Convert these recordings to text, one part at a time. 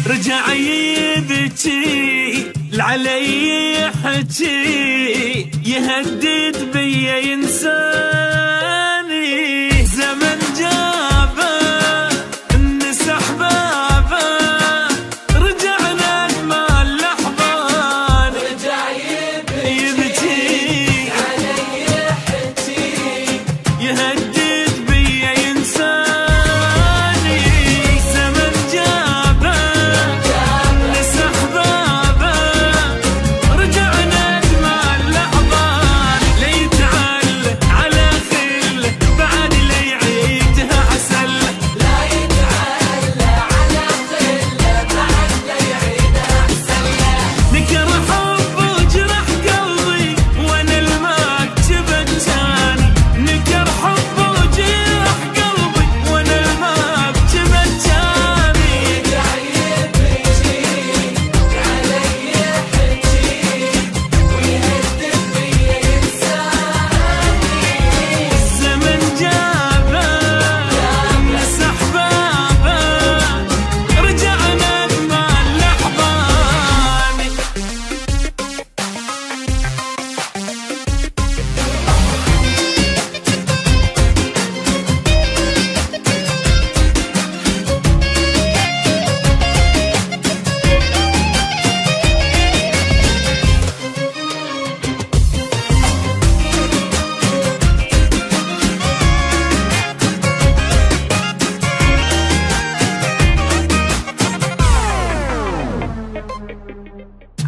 رجع يبكي العلي يحكي يهدد بيا ينساني زمن جابه الناس احبابه رجعنا اجمل لحظان رجع يبكي العلي يحكي يهدد بيا ينساني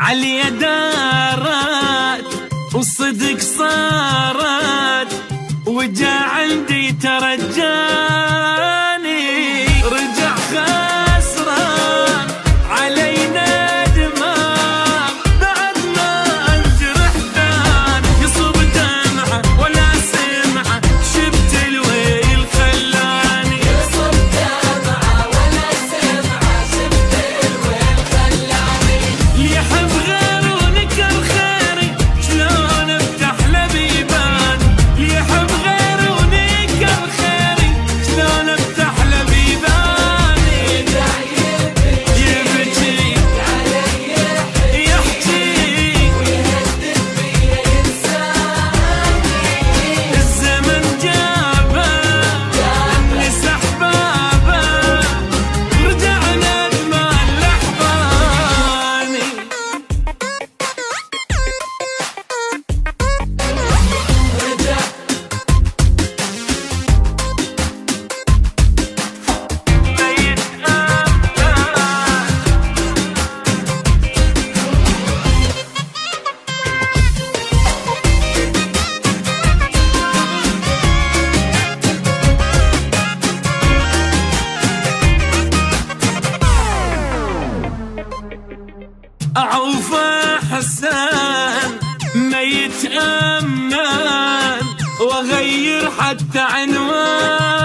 علي دارت والصدق صارت وجا عندي ترجاني رجع خسران علينا دماغ بعد ما انجرح ثاني يصب دمعه ولا سمعه شفت الويل خلاني يصب دمعه ولا سمعه شفت الويل خلاني يحب غيره ونكر خيري شلون افتح له بيبان يحب غيره ونكر خيري شلون افتح له بيباني يبكي يحكي ويهدد بيا ينساني الزمن جابه الناس احبابه رجعنا اجمل لحظاني أعوف حسان ما يتأمن وأغير حتى عنوان